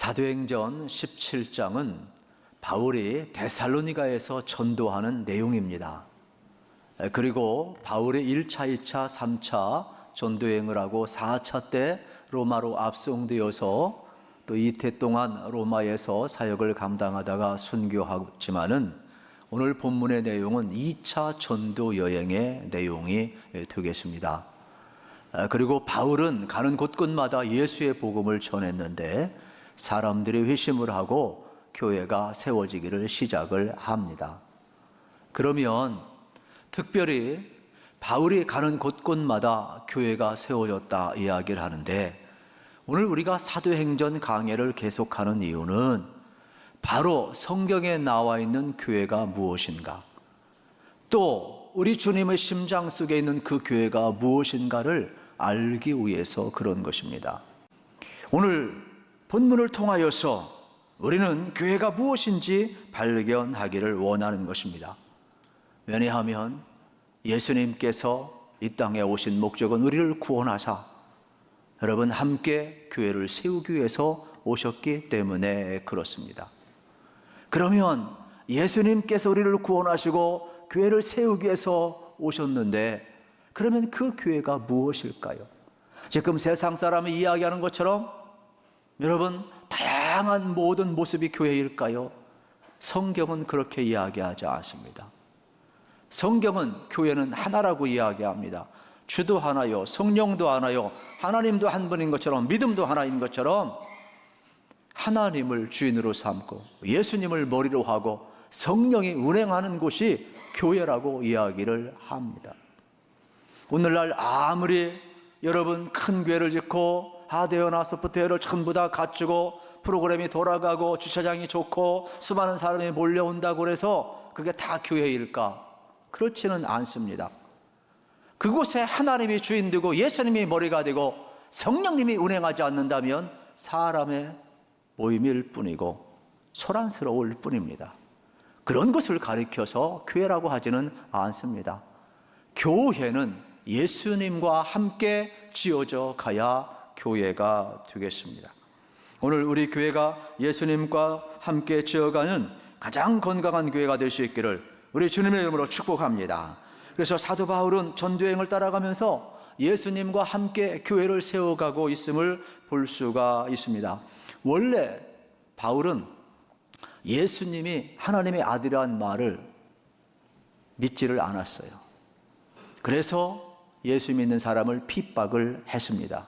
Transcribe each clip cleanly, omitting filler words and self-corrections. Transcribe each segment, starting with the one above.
사도행전 17장은 바울이 데살로니가에서 전도하는 내용입니다. 그리고 바울이 1차, 2차, 3차 전도여행을 하고 4차 때 로마로 압송되어서 또 이태 동안 로마에서 사역을 감당하다가 순교하지만은 오늘 본문의 내용은 2차 전도 여행의 내용이 되겠습니다. 그리고 바울은 가는 곳곳마다 예수의 복음을 전했는데 사람들이 회심을 하고 교회가 세워지기를 시작을 합니다. 그러면 특별히 바울이 가는 곳곳마다 교회가 세워졌다 이야기를 하는데, 오늘 우리가 사도행전 강해를 계속하는 이유는 바로 성경에 나와 있는 교회가 무엇인가, 또 우리 주님의 심장 속에 있는 그 교회가 무엇인가를 알기 위해서 그런 것입니다. 오늘 본문을 통하여서 우리는 교회가 무엇인지 발견하기를 원하는 것입니다. 왜냐하면 예수님께서 이 땅에 오신 목적은 우리를 구원하사 여러분 함께 교회를 세우기 위해서 오셨기 때문에 그렇습니다. 그러면 예수님께서 우리를 구원하시고 교회를 세우기 위해서 오셨는데, 그러면 그 교회가 무엇일까요? 지금 세상 사람이 이야기하는 것처럼 여러분 다양한 모든 모습이 교회일까요? 성경은 그렇게 이야기하지 않습니다. 성경은 교회는 하나라고 이야기합니다. 주도 하나요, 성령도 하나요, 하나님도 한 분인 것처럼, 믿음도 하나인 것처럼 하나님을 주인으로 삼고 예수님을 머리로 하고 성령이 운행하는 곳이 교회라고 이야기를 합니다. 오늘날 아무리 여러분 큰 교회를 짓고 하드웨어나 소프트웨어를 전부 다 갖추고 프로그램이 돌아가고 주차장이 좋고 수많은 사람이 몰려온다고 해서 그게 다 교회일까? 그렇지는 않습니다. 그곳에 하나님이 주인 되고 예수님이 머리가 되고 성령님이 운행하지 않는다면 사람의 모임일 뿐이고 소란스러울 뿐입니다. 그런 것을 가리켜서 교회라고 하지는 않습니다. 교회는 예수님과 함께 지어져 가야 교회가 되겠습니다. 오늘 우리 교회가 예수님과 함께 지어가는 가장 건강한 교회가 될 수 있기를 우리 주님의 이름으로 축복합니다. 그래서 사도 바울은 전도여행을 따라가면서 예수님과 함께 교회를 세워가고 있음을 볼 수가 있습니다. 원래 바울은 예수님이 하나님의 아들이라는 말을 믿지를 않았어요. 그래서 예수 믿는 사람을 핍박을 했습니다.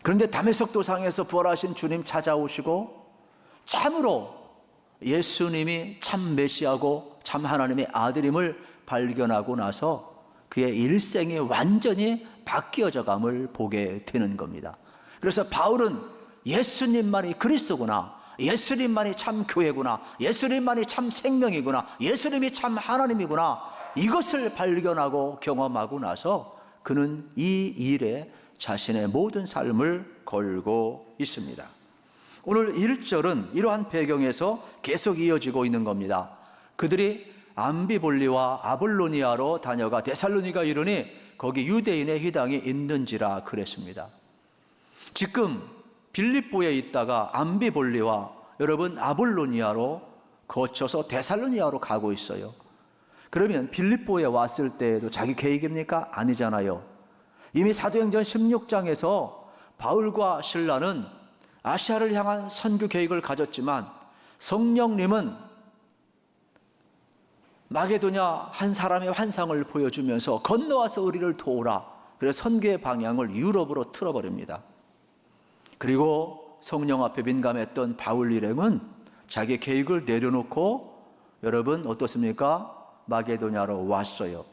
그런데 다메섹 도상에서 부활하신 주님 찾아오시고 참으로 예수님이 참 메시아고 참 하나님의 아들임을 발견하고 나서 그의 일생이 완전히 바뀌어져 감을 보게 되는 겁니다. 그래서 바울은 예수님만이 그리스도구나, 예수님만이 참 교회구나, 예수님만이 참 생명이구나, 예수님이 참 하나님이구나, 이것을 발견하고 경험하고 나서 그는 이 일에 자신의 모든 삶을 걸고 있습니다. 오늘 1절은 이러한 배경에서 계속 이어지고 있는 겁니다. 그들이 암비볼리와 아볼로니아로 다녀가 데살로니가 이르니 거기 유대인의 회당이 있는지라 그랬습니다. 지금 빌립보에 있다가 암비볼리와 여러분 아볼로니아로 거쳐서 데살로니아로 가고 있어요. 그러면 빌립보에 왔을 때에도 자기 계획입니까? 아니잖아요. 이미 사도행전 16장에서 바울과 실라는 아시아를 향한 선교 계획을 가졌지만 성령님은 마게도냐 한 사람의 환상을 보여주면서 건너와서 우리를 도우라. 그래서 선교의 방향을 유럽으로 틀어버립니다. 그리고 성령 앞에 민감했던 바울 일행은 자기 계획을 내려놓고 여러분 어떻습니까? 마게도냐로 왔어요.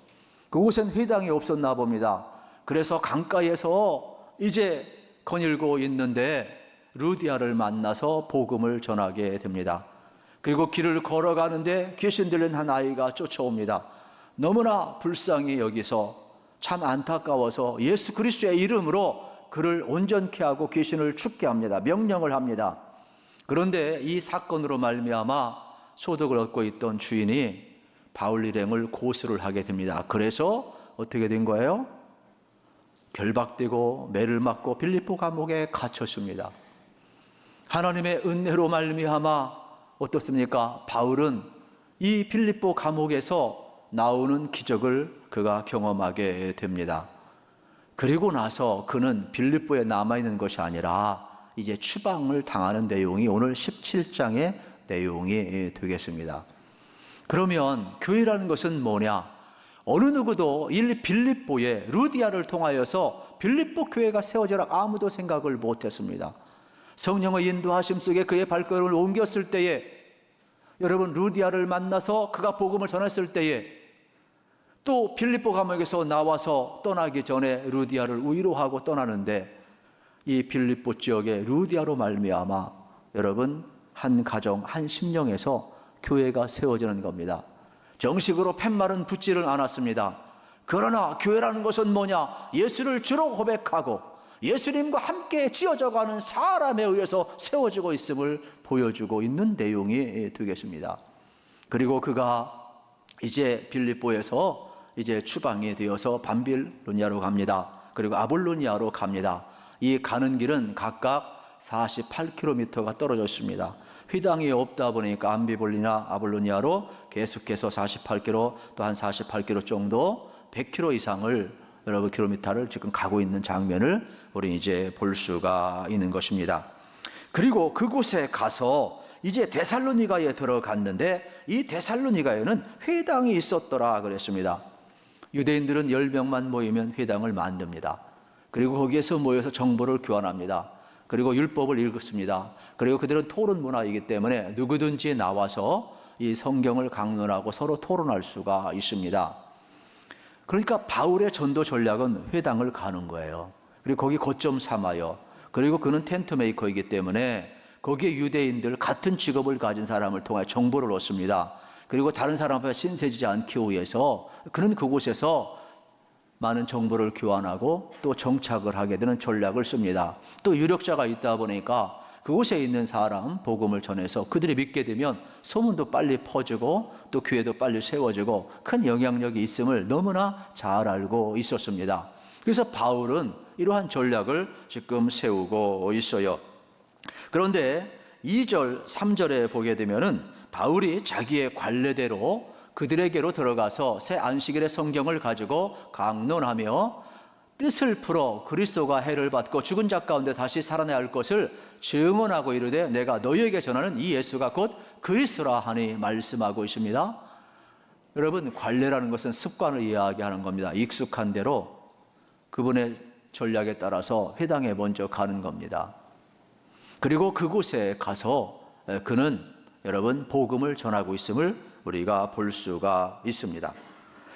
그곳엔 회당이 없었나 봅니다. 그래서 강가에서 이제 거닐고 있는데 루디아를 만나서 복음을 전하게 됩니다. 그리고 길을 걸어가는데 귀신 들린 한 아이가 쫓아옵니다. 너무나 불쌍히 여기서 참 안타까워서 예수 그리스도의 이름으로 그를 온전케 하고 귀신을 춥게 합니다. 명령을 합니다. 그런데 이 사건으로 말미암아 소득을 얻고 있던 주인이 바울 일행을 고소를 하게 됩니다. 그래서 어떻게 된 거예요? 결박되고 매를 맞고 빌립보 감옥에 갇혔습니다. 하나님의 은혜로 말미암아 어떻습니까? 바울은 이 빌립보 감옥에서 나오는 기적을 그가 경험하게 됩니다. 그리고 나서 그는 빌립보에 남아있는 것이 아니라 이제 추방을 당하는 내용이 오늘 17장의 내용이 되겠습니다. 그러면 교회라는 것은 뭐냐? 어느 누구도 이 빌립보에 루디아를 통하여서 빌립보 교회가 세워져라 아무도 생각을 못했습니다. 성령의 인도하심 속에 그의 발걸음을 옮겼을 때에, 여러분, 루디아를 만나서 그가 복음을 전했을 때에, 또 빌립보 감옥에서 나와서 떠나기 전에 루디아를 위로하고 떠나는데, 이 빌립보 지역의 루디아로 말미암아 여러분 한 가정, 한 심령에서 교회가 세워지는 겁니다. 정식으로 팻말은 붙지를 않았습니다. 그러나 교회라는 것은 뭐냐? 예수를 주로 고백하고 예수님과 함께 지어져가는 사람에 의해서 세워지고 있음을 보여주고 있는 내용이 되겠습니다. 그리고 그가 이제 빌립보에서 이제 추방이 되어서 밤빌로니아로 갑니다. 그리고 아볼로니아로 갑니다. 이 가는 길은 각각 48km가 떨어져 있습니다. 회당이 없다 보니까 암비볼리나 아볼로니아로 계속해서 48km, 또 한 48km 정도, 100km 이상을 여러분 킬로미터를 지금 가고 있는 장면을 우리 이제 볼 수가 있는 것입니다. 그리고 그곳에 가서 이제 데살로니가에 들어갔는데, 이 데살로니가에는 회당이 있었더라 그랬습니다. 유대인들은 10명만 모이면 회당을 만듭니다. 그리고 거기에서 모여서 정보를 교환합니다. 그리고 율법을 읽습니다. 그리고 그들은 토론 문화이기 때문에 누구든지 나와서 이 성경을 강론하고 서로 토론할 수가 있습니다. 그러니까 바울의 전도 전략은 회당을 가는 거예요. 그리고 거기 거점 삼아요. 그리고 그는 텐트 메이커이기 때문에 거기에 유대인들 같은 직업을 가진 사람을 통해 정보를 얻습니다. 그리고 다른 사람 앞에 신세지지 않기 위해서 그는 그곳에서 많은 정보를 교환하고 또 정착을 하게 되는 전략을 씁니다. 또 유력자가 있다 보니까 그곳에 있는 사람 복음을 전해서 그들이 믿게 되면 소문도 빨리 퍼지고 또 교회도 빨리 세워지고 큰 영향력이 있음을 너무나 잘 알고 있었습니다. 그래서 바울은 이러한 전략을 지금 세우고 있어요. 그런데 2절, 3절에 보게 되면은 바울이 자기의 관례대로 그들에게로 들어가서 새 안식일의 성경을 가지고 강론하며 뜻을 풀어 그리스도가 해를 받고 죽은 자 가운데 다시 살아나야 할 것을 증언하고 이르되 내가 너희에게 전하는 이 예수가 곧 그리스도라 하니 말씀하고 있습니다. 여러분, 관례라는 것은 습관을 이야기하는 겁니다. 익숙한 대로 그분의 전략에 따라서 회당에 먼저 가는 겁니다. 그리고 그곳에 가서 그는 여러분 복음을 전하고 있음을 우리가 볼 수가 있습니다.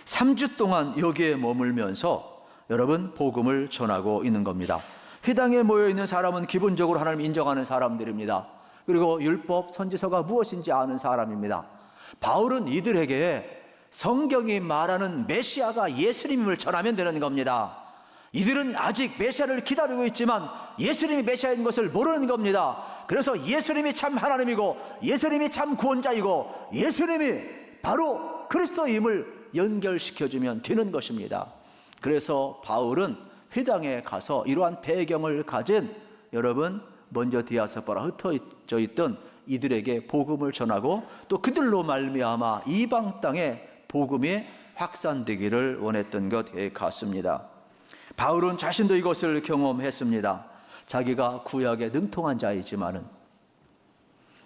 3주 동안 여기에 머물면서 여러분 복음을 전하고 있는 겁니다. 회당에 모여있는 사람은 기본적으로 하나님 인정하는 사람들입니다. 그리고 율법, 선지서가 무엇인지 아는 사람입니다. 바울은 이들에게 성경이 말하는 메시아가 예수님을 전하면 되는 겁니다. 이들은 아직 메시아를 기다리고 있지만 예수님이 메시아인 것을 모르는 겁니다. 그래서 예수님이 참 하나님이고 예수님이 참 구원자이고 예수님이 바로 그리스도임을 연결시켜주면 되는 것입니다. 그래서 바울은 회당에 가서 이러한 배경을 가진 여러분 먼저 디아스포라 흩어져 있던 이들에게 복음을 전하고 또 그들로 말미암아 이방 땅에 복음이 확산되기를 원했던 것 같습니다. 바울은 자신도 이것을 경험했습니다. 자기가 구약에 능통한 자이지만은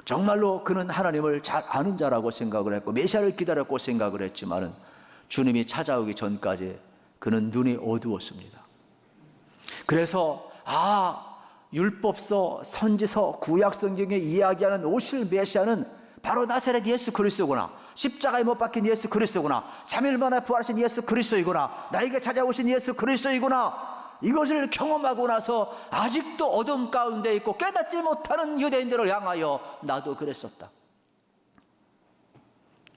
정말로 그는 하나님을 잘 아는 자라고 생각을 했고 메시아를 기다렸고 생각을 했지만은 주님이 찾아오기 전까지 그는 눈이 어두웠습니다. 그래서 율법서, 선지서, 구약 성경에 이야기하는 오실 메시아는 바로 나사렛 예수 그리스도구나. 십자가에 못 박힌 예수 그리스도구나. 3일 만에 부활하신 예수 그리스도이구나. 나에게 찾아오신 예수 그리스도이구나. 이것을 경험하고 나서 아직도 어둠 가운데 있고 깨닫지 못하는 유대인들을 향하여 나도 그랬었다.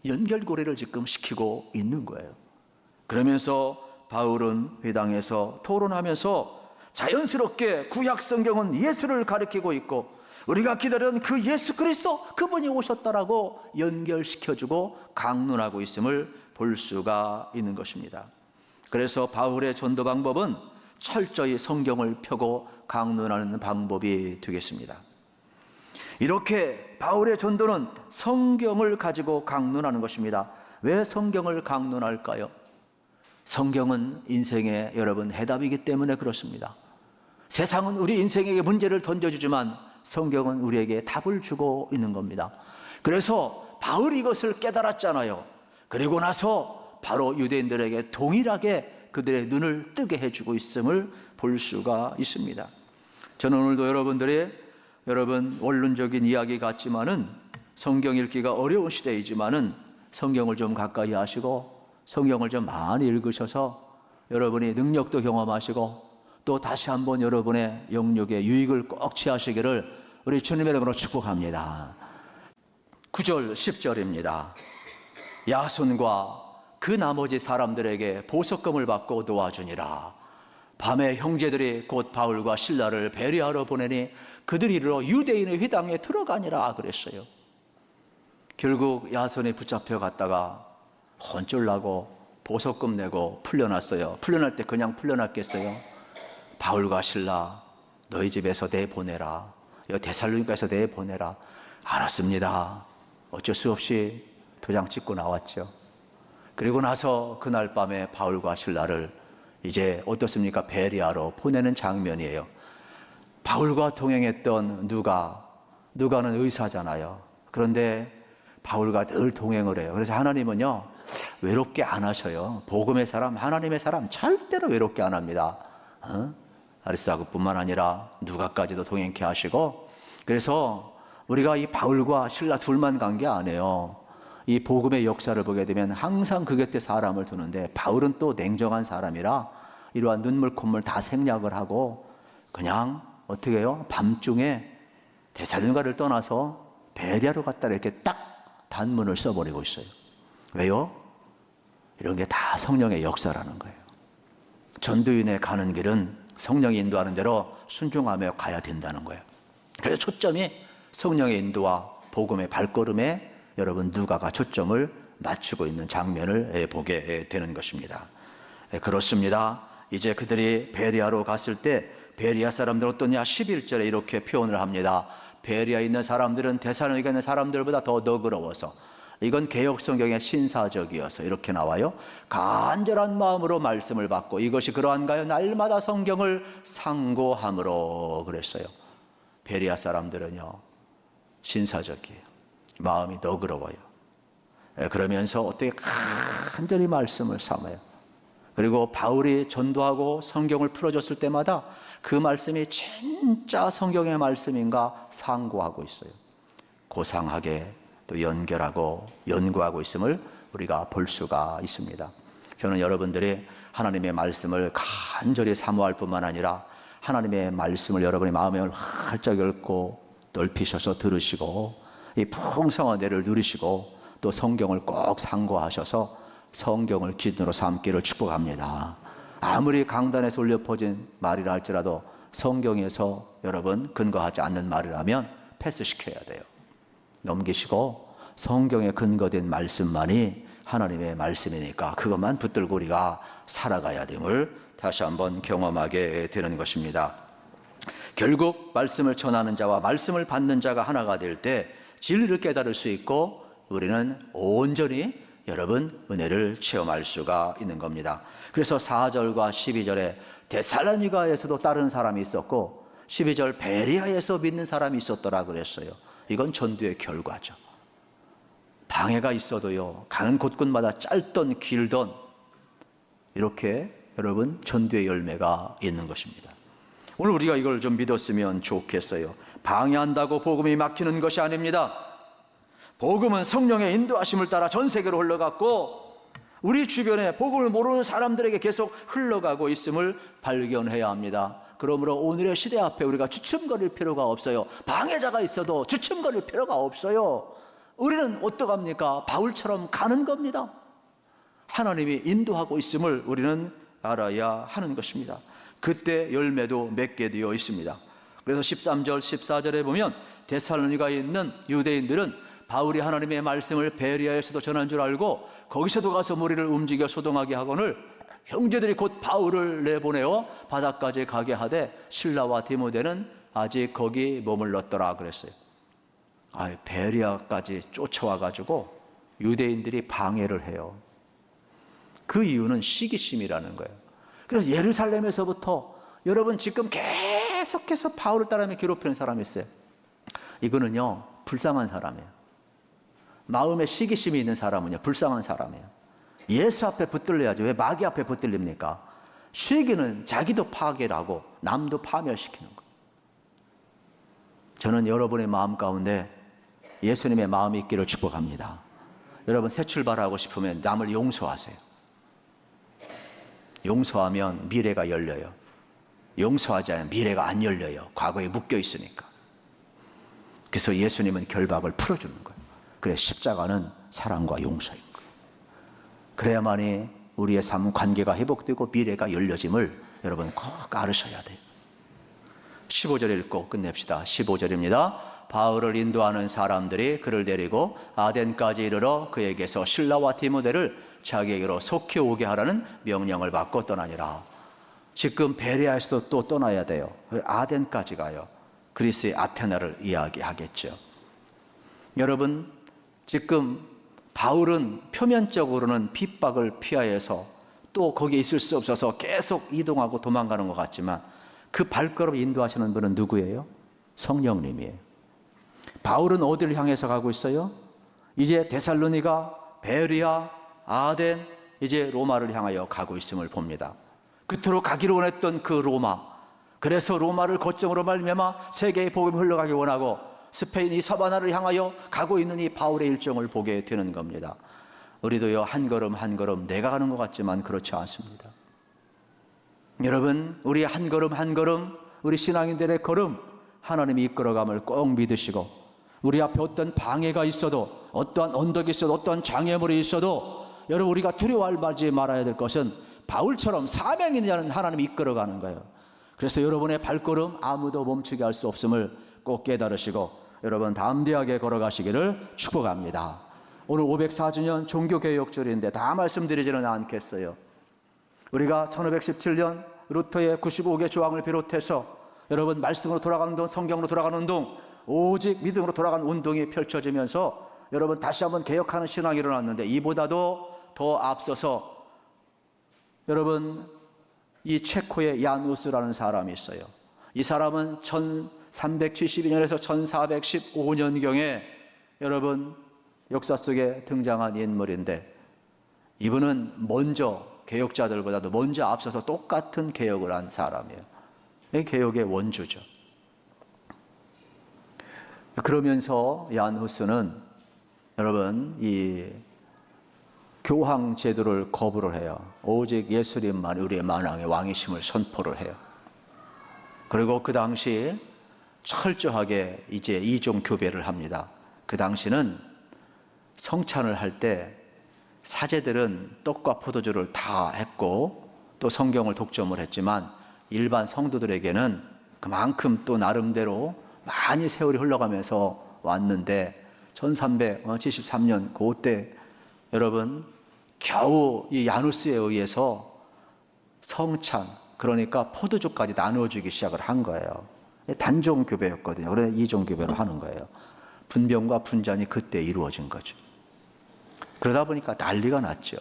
연결고리를 지금 시키고 있는 거예요. 그러면서 바울은 회당에서 토론하면서 자연스럽게 구약 성경은 예수를 가리키고 있고 우리가 기다리던 그 예수 그리스도 그분이 오셨다라고 연결시켜주고 강론하고 있음을 볼 수가 있는 것입니다. 그래서 바울의 전도 방법은 철저히 성경을 펴고 강론하는 방법이 되겠습니다. 이렇게 바울의 전도는 성경을 가지고 강론하는 것입니다. 왜 성경을 강론할까요? 성경은 인생의 여러분 해답이기 때문에 그렇습니다. 세상은 우리 인생에게 문제를 던져주지만 성경은 우리에게 답을 주고 있는 겁니다. 그래서 바울이 이것을 깨달았잖아요. 그리고 나서 바로 유대인들에게 동일하게 그들의 눈을 뜨게 해주고 있음을 볼 수가 있습니다. 저는 오늘도 여러분 원론적인 이야기 같지만은 성경 읽기가 어려운 시대이지만은 성경을 좀 가까이 하시고 성경을 좀 많이 읽으셔서 여러분이 능력도 경험하시고 또 다시 한번 여러분의 영역의 유익을 꼭 취하시기를 우리 주님의 이름으로 축복합니다. 9절 10절입니다. 야손과 그 나머지 사람들에게 보석금을 받고 도와주니라. 밤에 형제들이 곧 바울과 실라를 배려하러 보내니 그들이 이르러 유대인의 회당에 들어가니라 그랬어요. 결국 야손이 붙잡혀 갔다가 혼쭐나고 보석금 내고 풀려났어요. 풀려날 때 그냥 풀려났겠어요? 바울과 실라 너희 집에서 내보내라. 여기 데살로니가에서 내보내라. 알았습니다. 어쩔 수 없이 도장 찍고 나왔죠. 그리고 나서 그날 밤에 바울과 실라를 이제 어떻습니까? 베리아로 보내는 장면이에요. 바울과 동행했던 누가는 의사잖아요. 그런데 바울과 늘 동행을 해요. 그래서 하나님은요 외롭게 안 하셔요. 복음의 사람, 하나님의 사람 절대로 외롭게 안 합니다. 아리스다고뿐만 아니라 누가까지도 동행케 하시고, 그래서 우리가 이 바울과 실라 둘만 간 게 아니에요. 이 복음의 역사를 보게 되면 항상 그 곁에 사람을 두는데 바울은 또 냉정한 사람이라 이러한 눈물 콧물 다 생략을 하고 그냥 어떻게 해요? 밤중에 데살로니가를 떠나서 베레아로 갔다 이렇게 딱 단문을 써버리고 있어요. 왜요? 이런 게 다 성령의 역사라는 거예요. 전도인의 가는 길은 성령이 인도하는 대로 순종하며 가야 된다는 거예요. 그래서 초점이 성령의 인도와 복음의 발걸음에 여러분 누가가 초점을 맞추고 있는 장면을 보게 되는 것입니다. 그렇습니다. 이제 그들이 베리아로 갔을 때 베리아 사람들은 어떠냐? 11절에 이렇게 표현을 합니다. 베리아에 있는 사람들은 데살로니가에 있는 사람들보다 더 너그러워서, 이건 개역 성경의 신사적이어서 이렇게 나와요. 간절한 마음으로 말씀을 받고 이것이 그러한가요? 날마다 성경을 상고함으로 그랬어요. 베리아 사람들은요 신사적이에요. 마음이 너그러워요. 그러면서 어떻게 간절히 말씀을 삼아요. 그리고 바울이 전도하고 성경을 풀어줬을 때마다 그 말씀이 진짜 성경의 말씀인가 상고하고 있어요. 고상하게 또 연결하고 연구하고 있음을 우리가 볼 수가 있습니다. 저는 여러분들이 하나님의 말씀을 간절히 사모할 뿐만 아니라 하나님의 말씀을 여러분의 마음에 활짝 열고 넓히셔서 들으시고 이 풍성한 은혜를 누리시고 또 성경을 꼭 상고하셔서 성경을 기준으로 삼기를 축복합니다. 아무리 강단에서 울려 퍼진 말이라 할지라도 성경에서 여러분 근거하지 않는 말이라면 패스시켜야 돼요. 넘기시고 성경에 근거된 말씀만이 하나님의 말씀이니까 그것만 붙들고 우리가 살아가야 됨을 다시 한번 경험하게 되는 것입니다. 결국 말씀을 전하는 자와 말씀을 받는 자가 하나가 될 때 진리를 깨달을 수 있고 우리는 온전히 여러분 은혜를 체험할 수가 있는 겁니다. 그래서 4절과 12절에 데살로니가에서도 다른 사람이 있었고 12절 베리아에서 믿는 사람이 있었더라 그랬어요. 이건 전도의 결과죠. 방해가 있어도요 가는 곳곳마다 짧던 길던 이렇게 여러분 전도의 열매가 있는 것입니다. 오늘 우리가 이걸 좀 믿었으면 좋겠어요. 방해한다고 복음이 막히는 것이 아닙니다. 복음은 성령의 인도하심을 따라 전 세계로 흘러갔고 우리 주변에 복음을 모르는 사람들에게 계속 흘러가고 있음을 발견해야 합니다. 그러므로 오늘의 시대 앞에 우리가 주춤거릴 필요가 없어요. 방해자가 있어도 주춤거릴 필요가 없어요. 우리는 어떡합니까? 바울처럼 가는 겁니다. 하나님이 인도하고 있음을 우리는 알아야 하는 것입니다. 그때 열매도 맺게 되어 있습니다. 그래서 13절 14절에 보면 데살로니가에 있는 유대인들은 바울이 하나님의 말씀을 베리아에서도 전한 줄 알고 거기서도 가서 무리를 움직여 소동하게 하거늘 형제들이 곧 바울을 내보내어 바다까지 가게 하되 실라와 디모데는 아직 거기 머물렀더라 그랬어요. 베리아까지 쫓아와가지고 유대인들이 방해를 해요. 그 이유는 시기심이라는 거예요. 그래서 예루살렘에서부터 여러분 지금 계속해서 바울을 따라하며 괴롭히는 사람이 있어요. 이거는요 불쌍한 사람이에요. 마음에 시기심이 있는 사람은요 불쌍한 사람이에요. 예수 앞에 붙들려야지 왜 마귀 앞에 붙들립니까? 시기는 자기도 파괴를 하고 남도 파멸시키는 거예요. 저는 여러분의 마음 가운데 예수님의 마음이 있기를 축복합니다. 여러분 새 출발하고 싶으면 남을 용서하세요. 용서하면 미래가 열려요. 용서하지 않으면 미래가 안 열려요. 과거에 묶여 있으니까. 그래서 예수님은 결박을 풀어주는 거예요. 그래서 십자가는 사랑과 용서인 거예요. 그래야만이 우리의 삶 관계가 회복되고 미래가 열려짐을 여러분 꼭 알으셔야 돼요. 15절 읽고 끝냅시다. 15절입니다. 바울을 인도하는 사람들이 그를 데리고 아덴까지 이르러 그에게서 실라와 디모데를 자기에게로 속히 오게 하라는 명령을 받고 떠나니라. 지금 베레아에서도 또 떠나야 돼요. 아덴까지 가요. 그리스의 아테나를 이야기하겠죠. 여러분 지금 바울은 표면적으로는 핍박을 피하여서 또 거기에 있을 수 없어서 계속 이동하고 도망가는 것 같지만 그 발걸음 인도하시는 분은 누구예요? 성령님이에요. 바울은 어디를 향해서 가고 있어요? 이제 데살로니가, 베리아, 아덴, 이제 로마를 향하여 가고 있음을 봅니다. 그토록 가기를 원했던 그 로마, 그래서 로마를 거점으로 말미암아 세계의 복음이 흘러가기 원하고 스페인 이 사바나를 향하여 가고 있는 이 바울의 일정을 보게 되는 겁니다. 우리도요 한 걸음 한 걸음 내가 가는 것 같지만 그렇지 않습니다. 여러분 우리 한 걸음 한 걸음 우리 신앙인들의 걸음 하나님이 이끌어감을 꼭 믿으시고 우리 앞에 어떤 방해가 있어도 어떠한 언덕이 있어도 어떠한 장애물이 있어도 여러분 우리가 두려워하지 말아야 될 것은 바울처럼 사명이 있는 자는 하나님이 이끌어가는 거예요. 그래서 여러분의 발걸음 아무도 멈추게 할 수 없음을 꼭 깨달으시고 여러분 담대하게 걸어가시기를 축복합니다. 오늘 504주년 종교개혁절인데 다 말씀드리지는 않겠어요. 우리가 1517년 루터의 95개 조항을 비롯해서 여러분 말씀으로 돌아가는 운동, 성경으로 돌아가는 운동, 오직 믿음으로 돌아가는 운동이 펼쳐지면서 여러분 다시 한번 개혁하는 신앙이 일어났는데 이보다도 더 앞서서 여러분 이 체코의 얀 후스라는 사람이 있어요. 이 사람은 1372년에서 1415년경에 여러분 역사 속에 등장한 인물인데 이분은 먼저 개혁자들보다도 먼저 앞서서 똑같은 개혁을 한 사람이에요. 개혁의 원주죠. 그러면서 얀 후스는 여러분 이 교황 제도를 거부를 해요. 오직 예수님만 우리의 만왕의 왕이심을 선포를 해요. 그리고 그 당시 철저하게 이제 이종 교배를 합니다. 그 당시는 성찬을 할 때 사제들은 떡과 포도주를 다 했고 또 성경을 독점을 했지만 일반 성도들에게는 그만큼 또 나름대로 많이 세월이 흘러가면서 왔는데 1373년 그때 여러분 겨우 이 야누스에 의해서 성찬 그러니까 포도주까지 나누어주기 시작을 한 거예요. 단종 교배였거든요. 그래서 이종 교배로 하는 거예요. 분병과 분잔이 그때 이루어진 거죠. 그러다 보니까 난리가 났죠.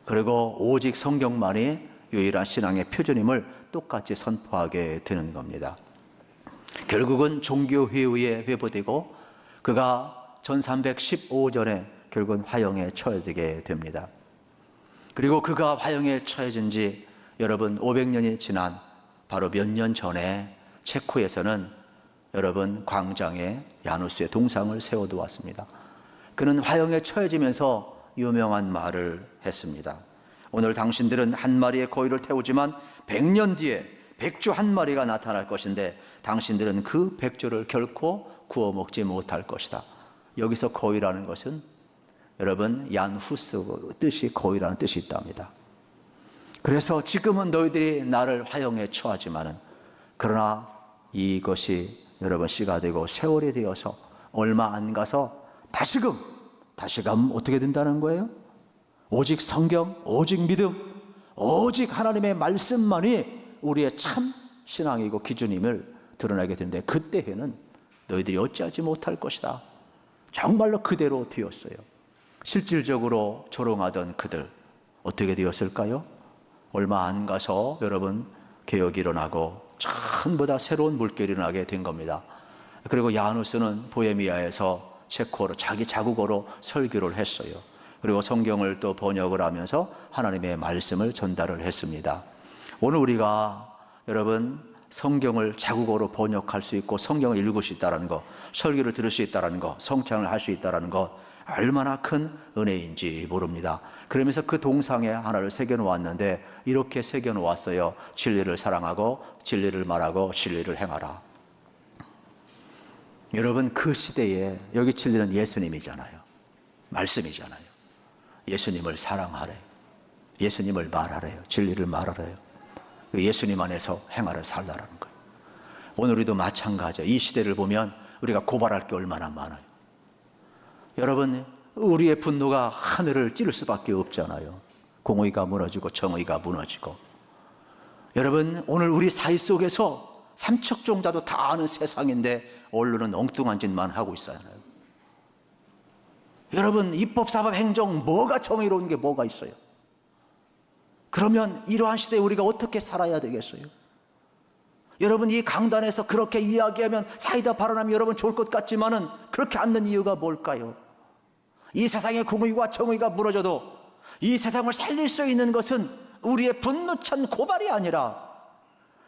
그리고 오직 성경만이 유일한 신앙의 표준임을 똑같이 선포하게 되는 겁니다. 결국은 종교회의에 회부되고 그가 1315년에 결국은 화형에 처해지게 됩니다. 그리고 그가 화형에 처해진 지 여러분 500년이 지난 바로 몇 년 전에 체코에서는 여러분 광장에 야누스의 동상을 세워두었습니다. 그는 화형에 처해지면서 유명한 말을 했습니다. 오늘 당신들은 한 마리의 거위를 태우지만 100년 뒤에 백조 한 마리가 나타날 것인데 당신들은 그 백조를 결코 구워 먹지 못할 것이다. 여기서 거위라는 것은 여러분 얀 후스 뜻이 거위라는 뜻이 있답니다. 그래서 지금은 너희들이 나를 화형에 처하지만은 그러나 이것이 여러분 씨가 되고 세월이 되어서 얼마 안 가서 다시금 어떻게 된다는 거예요? 오직 성경, 오직 믿음, 오직 하나님의 말씀만이 우리의 참 신앙이고 기준임을 드러나게 되는데 그때에는 너희들이 어찌하지 못할 것이다. 정말로 그대로 되었어요. 실질적으로 조롱하던 그들 어떻게 되었을까요? 얼마 안 가서 여러분 개혁이 일어나고 전부 다 새로운 물결이 일어나게 된 겁니다. 그리고 야누스는 보헤미아에서 체코로 자기 자국어로 설교를 했어요. 그리고 성경을 또 번역을 하면서 하나님의 말씀을 전달을 했습니다. 오늘 우리가 여러분 성경을 자국어로 번역할 수 있고 성경을 읽을 수 있다는 것, 설교를 들을 수 있다는 것, 성찬을 할 수 있다는 것 얼마나 큰 은혜인지 모릅니다. 그러면서 그 동상에 하나를 새겨놓았는데 이렇게 새겨놓았어요. 진리를 사랑하고 진리를 말하고 진리를 행하라. 여러분 그 시대에 여기 진리는 예수님이잖아요. 말씀이잖아요. 예수님을 사랑하래요. 예수님을 말하래요. 진리를 말하래요. 예수님 안에서 행하를 살라라는 거예요. 오늘 우리도 마찬가지예요. 이 시대를 보면 우리가 고발할 게 얼마나 많아요. 여러분 우리의 분노가 하늘을 찌를 수밖에 없잖아요. 공의가 무너지고 정의가 무너지고. 여러분 오늘 우리 사회 속에서 삼척종자도 다 아는 세상인데 언론은 엉뚱한 짓만 하고 있잖아요. 여러분 입법, 사법, 행정 뭐가 정의로운 게 뭐가 있어요? 그러면 이러한 시대에 우리가 어떻게 살아야 되겠어요? 여러분 이 강단에서 그렇게 이야기하면 사이다 발언하면 여러분 좋을 것 같지만은 그렇게 않는 이유가 뭘까요? 이 세상의 공의와 정의가 무너져도 이 세상을 살릴 수 있는 것은 우리의 분노찬 고발이 아니라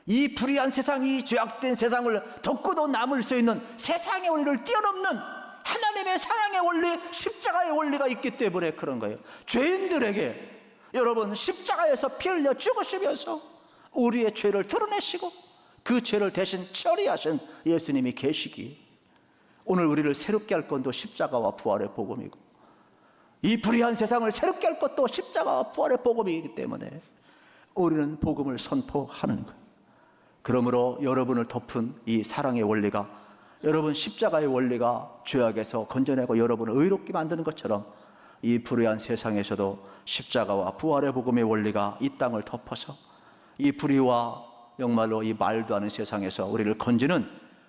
이 불의한 세상, 이 죄악된 세상을 덮고도 남을 수 있는 세상의 원리를 뛰어넘는 하나님의 사랑의 원리, 십자가의 원리가 있기 때문에 그런 거예요. 죄인들에게 여러분 십자가에서 피 흘려 죽으시면서 우리의 죄를 드러내시고 그 죄를 대신 처리하신 예수님이 계시기 오늘 우리를 새롭게 할 건도 십자가와 부활의 복음이고 이 불의한 세상을 새롭게 할 것도 십자가와 부활의 복음이기 때문에 우리는 복음을 선포하는 거예요. 그러므로 여러분을 덮은 이 사랑의 원리가 여러분 십자가의 원리가 죄악에서 건져내고 여러분을 의롭게 만드는 것처럼 이 불의한 세상에서도 십자가와 부활의 복음의 원리가 이 땅을 덮어서 이 불의와 정말로 이 말도 않은 세상에서 우리를 건지는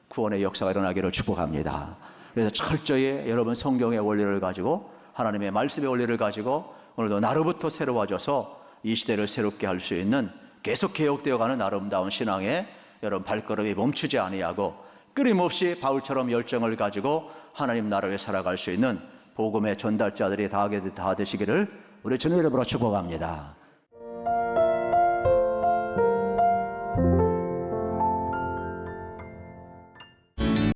구원의 역사가 일어나기를 축복합니다. 그래서 철저히 여러분 성경의 원리를 가지고 하나님의 말씀의 원리를 가지고 오늘도 나로부터 새로워져서 이 시대를 새롭게 할 수 있는 계속 개혁되어가는 아름다운 신앙에 여러분 발걸음이 멈추지 아니하고 끊임없이 바울처럼 열정을 가지고 하나님 나라에 살아갈 수 있는 복음의 전달자들이 다 되시기를 우리 주님 이름으로 축복합니다.